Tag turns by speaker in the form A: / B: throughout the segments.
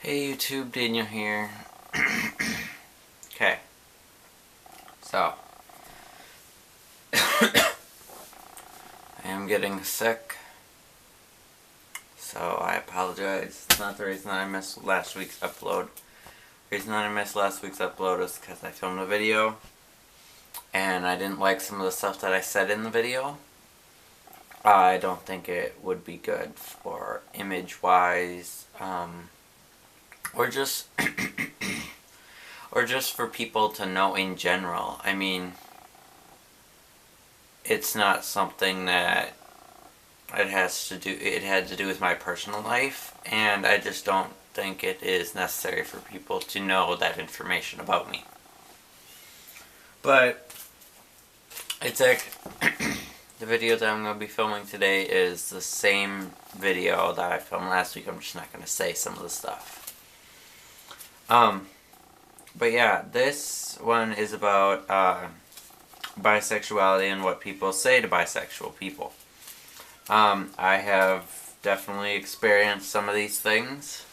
A: Hey YouTube, Daniel here. Okay, so I am getting sick, so I apologize. It's not the reason I missed last week's upload. The reason that I missed last week's upload is because I filmed a video and I didn't like some of the stuff that I said in the video. I don't think it would be good for image-wise, or just or just for people to know in general. I mean, it's not something that it had to do with my personal life, and I just don't think it is necessary for people to know that information about me. But it's like the video that I'm going to be filming today is the same video that I filmed last week. I'm just not going to say some of the stuff. But yeah, this one is about bisexuality and what people say to bisexual people. I have definitely experienced some of these things.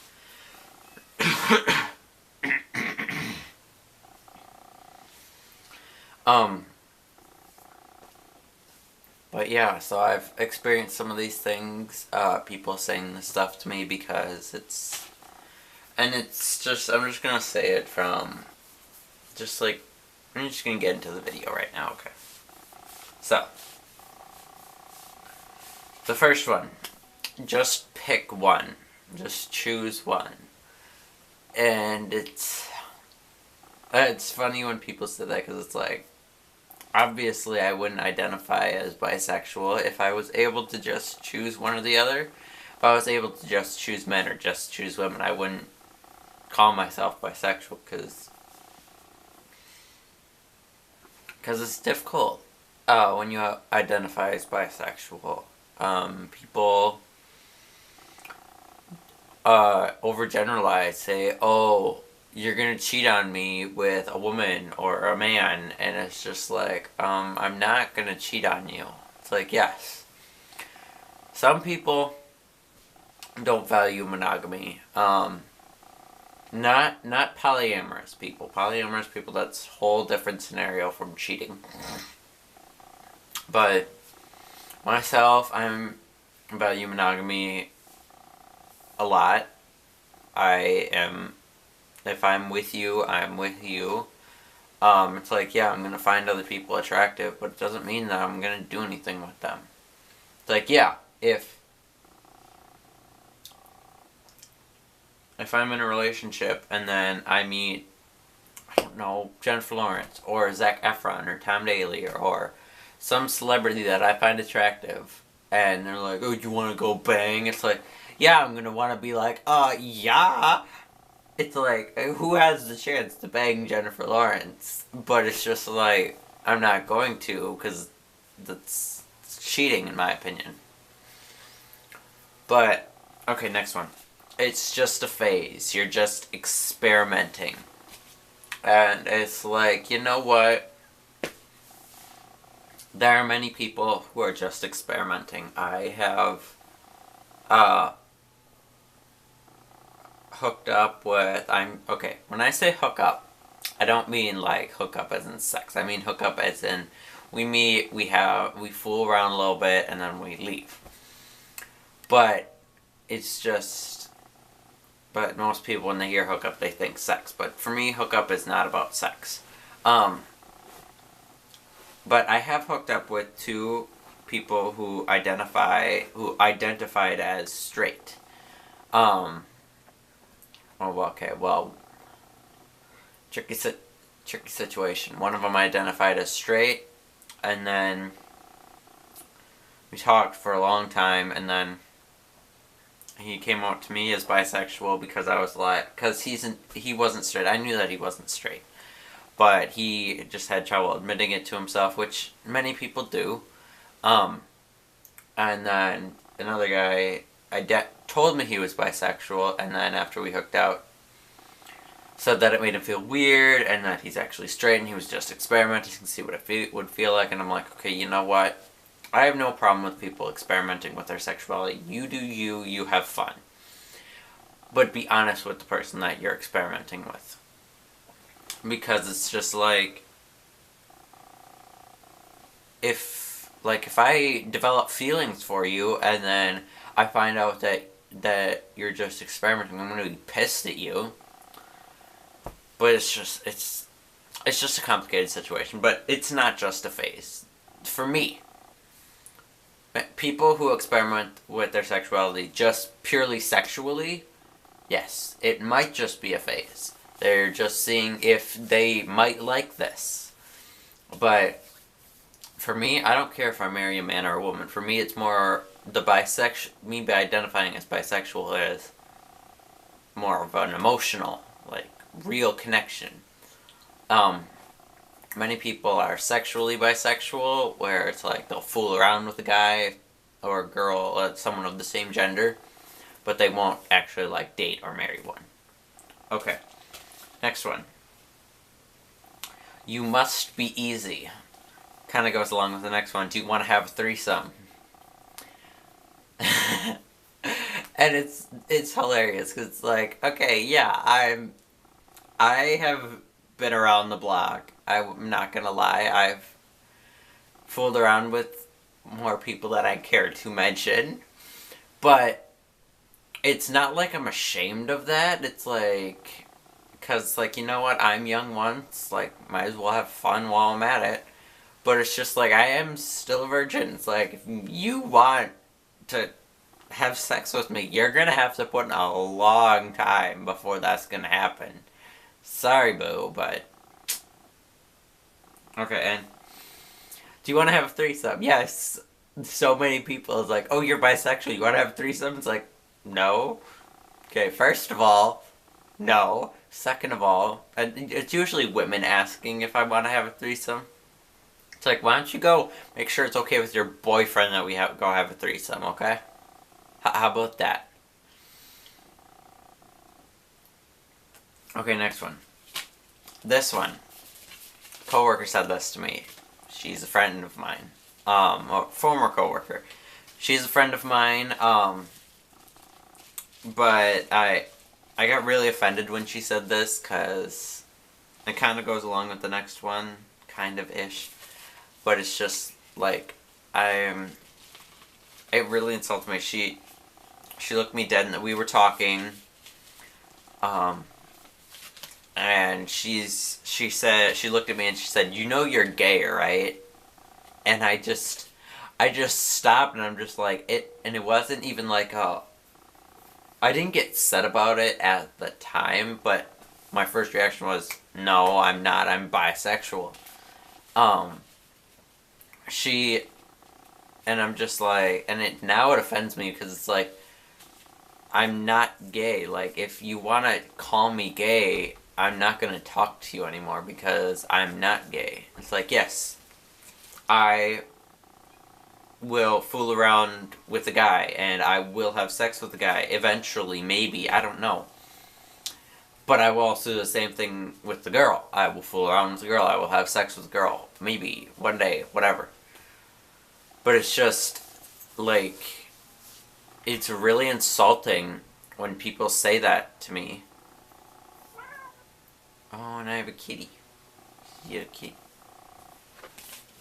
A: But yeah, so I've experienced some of these things, people saying this stuff to me because it's just, I'm just gonna say it from, just like, I'm just gonna get into the video right now, okay? So, the first one, just pick one. Just choose one. And it's funny when people say that, because it's like, obviously I wouldn't identify as bisexual if I was able to just choose one or the other. If I was able to just choose men or just choose women, I wouldn't call myself bisexual, because it's difficult when you identify as bisexual. People overgeneralize, say, oh, you're gonna cheat on me with a woman or a man, and it's just like, I'm not gonna cheat on you. It's like, yes. Some people don't value monogamy. Not polyamorous people. Polyamorous people, that's a whole different scenario from cheating. But myself, I value monogamy a lot. If I'm with you, I'm with you. It's like, yeah, I'm gonna find other people attractive, but it doesn't mean that I'm gonna do anything with them. It's like, yeah, if I'm in a relationship and then I meet, I don't know, Jennifer Lawrence or Zac Efron or Tom Daly or some celebrity that I find attractive, and they're like, oh, you want to go bang? It's like, yeah, I'm gonna want to be like, yeah. It's like, who has the chance to bang Jennifer Lawrence? But it's just like, I'm not going to, because that's cheating in my opinion. But, okay, next one. It's just a phase. You're just experimenting. And it's like, you know what? There are many people who are just experimenting. I have hooked up with, okay, when I say hook up, I don't mean like hook up as in sex. I mean hook up as in we meet, we fool around a little bit, and then we leave. But it's just, but most people when they hear hook up, they think sex. But for me, hook up is not about sex. But I have hooked up with two people who identified as straight. Tricky situation. One of them identified as straight, and then we talked for a long time, and then he came out to me as bisexual because I was like, because he wasn't straight. I knew that he wasn't straight, but he just had trouble admitting it to himself, which many people do. And then another guy told me he was bisexual, and then after we hooked out, said that it made him feel weird, and that he's actually straight, and he was just experimenting to see what it would feel like. And I'm like, okay, you know what? I have no problem with people experimenting with their sexuality. You do you, you have fun. but be honest with the person that you're experimenting with. Because it's just like, if I develop feelings for you and then I find out that you're just experimenting, I'm gonna be pissed at you. But it's just a complicated situation. But it's not just a phase. For me, people who experiment with their sexuality just purely sexually, yes, it might just be a phase. They're just seeing if they might like this. But for me, I don't care if I marry a man or a woman. For me, it's more me by identifying as bisexual is more of an emotional, like, real connection. Many people are sexually bisexual, where it's like they'll fool around with a guy or a girl, someone of the same gender, but they won't actually, like, date or marry one. Okay, next one. You must be easy. Kind of goes along with the next one. Do you want to have a threesome? And it's hilarious, because it's like, okay, yeah, I have been around the block. I'm not gonna lie, I've fooled around with more people than I care to mention. But it's not like I'm ashamed of that. It's like, because, like, you know what, I'm young once, like, might as well have fun while I'm at it. But it's just like, I am still a virgin. It's like, if you want to have sex with me, you're gonna have to put in a long time before that's gonna happen. Sorry, boo, but... Okay, and... Do you want to have a threesome? Yes. So many people is like, oh, you're bisexual, you want to have a threesome? It's like, no. Okay, first of all, no. Second of all, it's usually women asking if I want to have a threesome. It's like, why don't you go make sure it's okay with your boyfriend that we go have a threesome, okay? How about that? Okay, next one. This one. Coworker said this to me. She's a friend of mine. A former coworker. She's a friend of mine. But I got really offended when she said this, because it kind of goes along with the next one, kind of ish. But it's just like, it really insulted me. She looked me dead, and we were talking. And she looked at me and she said, you know you're gay, right? And I just stopped, and I'm just like, it wasn't even like I didn't get upset about it at the time, but my first reaction was, no, I'm not, I'm bisexual. And I'm just like, and now it offends me, because it's like, I'm not gay. Like, if you want to call me gay, I'm not going to talk to you anymore, because I'm not gay. It's like, yes, I will fool around with a guy, and I will have sex with a guy, eventually, maybe, I don't know. But I will also do the same thing with the girl. I will fool around with the girl, I will have sex with the girl, maybe, one day, whatever. But it's just, like, it's really insulting when people say that to me. Oh, and I have a kitty. You have a kitty.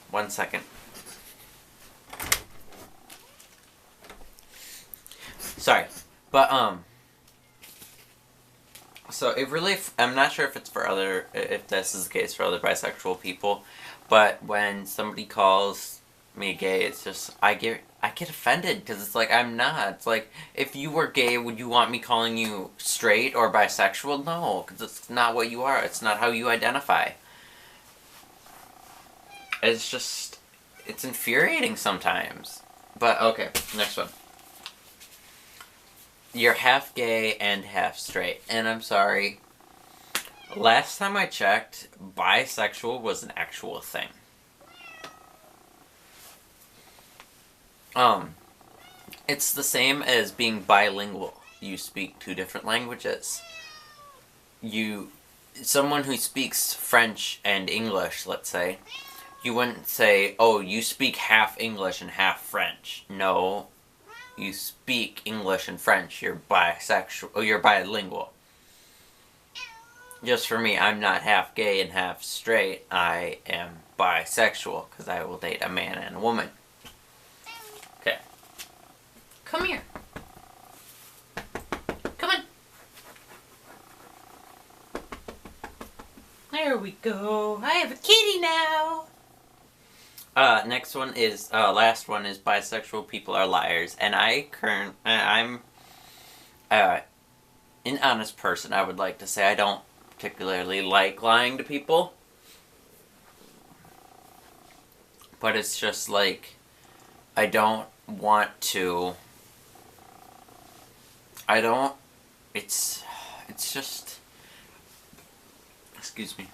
A: 1 second. Sorry. But, so it really, I'm not sure if this is the case for other bisexual people, but when somebody calls me gay, it's just, I get offended, because it's like, I'm not. It's like, if you were gay, would you want me calling you straight or bisexual? No, because it's not what you are. It's not how you identify. It's just, it's infuriating sometimes. But, okay, next one. You're half gay and half straight. And I'm sorry. Last time I checked, bisexual was an actual thing. It's the same as being bilingual. You speak 2 different languages. Someone who speaks French and English, let's say, you wouldn't say, oh, you speak half English and half French. No. you speak English and French, you're bisexual, or you're bilingual. Just for me, I'm not half gay and half straight. I am bisexual because I will date a man and a woman. Okay. Come here. Come on. There we go. I have a kitty now. Next one is, last one is bisexual people are liars. And I'm an honest person, I would like to say. I don't particularly like lying to people. But it's just like, I don't want to, it's just, excuse me.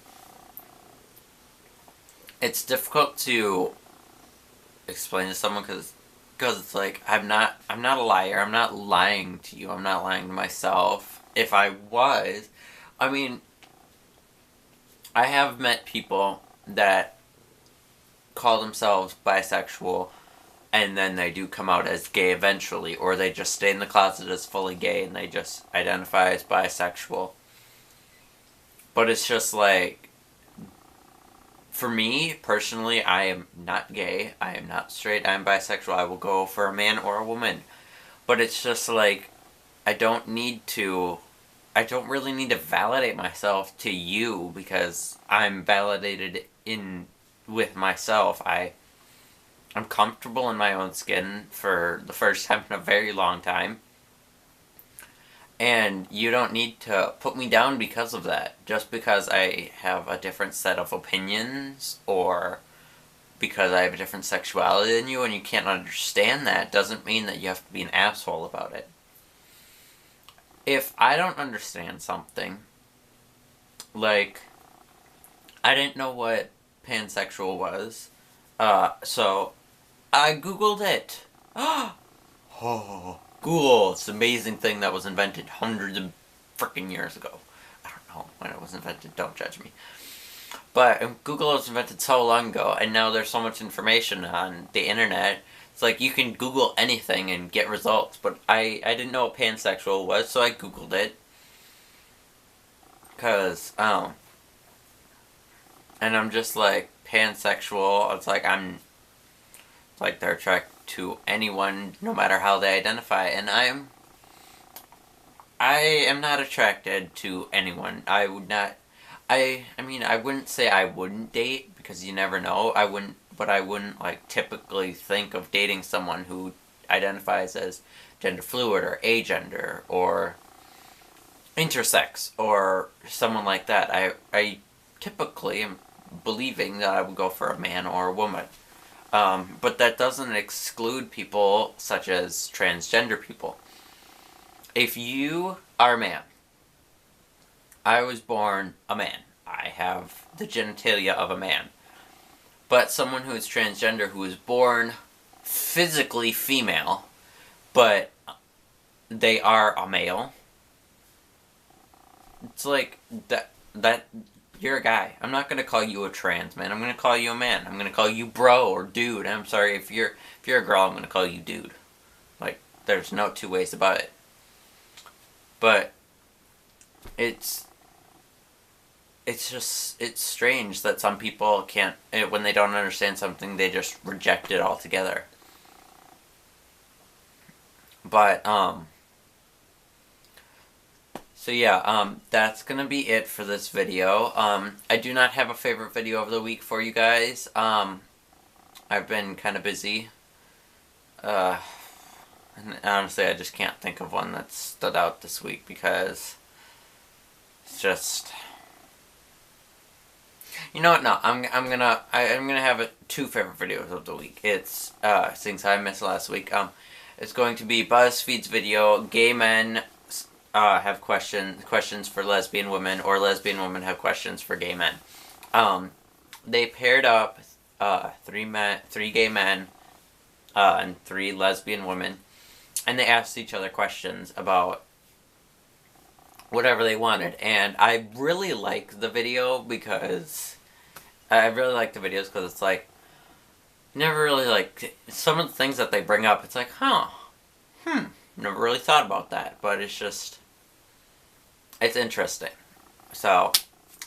A: It's difficult to explain to someone because it's like, I'm not a liar. I'm not lying to you. I'm not lying to myself. If I was, I mean, I have met people that call themselves bisexual and then they do come out as gay eventually, or they just stay in the closet as fully gay and they just identify as bisexual. But it's just like, for me, personally, I am not gay, I am not straight, I am bisexual, I will go for a man or a woman. But it's just like, I don't really need to validate myself to you because I'm validated with myself. I'm comfortable in my own skin for the first time in a very long time. And you don't need to put me down because of that. Just because I have a different set of opinions, or because I have a different sexuality than you and you can't understand that, doesn't mean that you have to be an asshole about it. If I don't understand something, like, I didn't know what pansexual was, so I Googled it. Oh, Google, it's an amazing thing that was invented hundreds of freaking years ago. I don't know when it was invented, don't judge me. But Google was invented so long ago, and now there's so much information on the internet. It's like you can Google anything and get results, but I didn't know what pansexual was, so I Googled it. Because, and I'm just like, pansexual, it's like they're attracted to anyone, no matter how they identify, and I am not attracted to anyone. I mean, I wouldn't say I wouldn't date, because you never know, but I wouldn't, like, typically think of dating someone who identifies as gender fluid, or agender, or intersex, or someone like that. I typically am believing that I would go for a man or a woman. But that doesn't exclude people such as transgender people. If you are a man, I was born a man. I have the genitalia of a man. But someone who is transgender, who is born physically female, but they are a male, it's like, that you're a guy. I'm not gonna call you a trans man. I'm gonna call you a man. I'm gonna call you bro or dude. I'm sorry, if you're a girl, I'm gonna call you dude. Like, there's no two ways about it. But it's strange that some people can't, when they don't understand something, they just reject it altogether. But so yeah, that's gonna be it for this video. I do not have a favorite video of the week for you guys. I've been kind of busy. And honestly, I just can't think of one that stood out this week because it's just, you know what? No, I'm gonna have two favorite videos of the week. It's since I missed last week. It's going to be BuzzFeed's video, Gay Men have questions for lesbian women, or lesbian women have questions for gay men. They paired up three gay men and 3 lesbian women, and they asked each other questions about whatever they wanted. And I really like the video because it's like, never really, like, some of the things that they bring up, it's like, huh, never really thought about that, but it's interesting. So,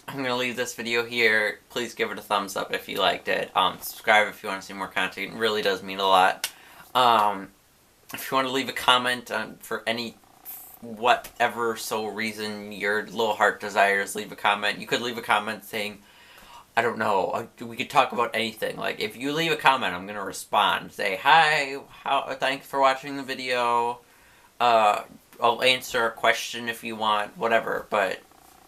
A: I'm going to leave this video here. Please give it a thumbs up if you liked it. Subscribe if you want to see more content. It really does mean a lot. If you want to leave a comment for any whatever reason your little heart desires, leave a comment. You could leave a comment saying, I don't know, we could talk about anything. Like, if you leave a comment, I'm going to respond. Say, hi, thanks for watching the video. I'll answer a question if you want, whatever. But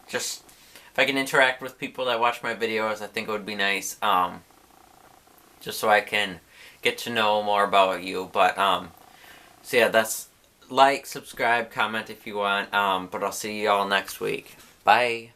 A: just, if I can interact with people that watch my videos, I think it would be nice. Just so I can get to know more about you. But, so yeah, that's like, subscribe, comment if you want. But I'll see you all next week. Bye.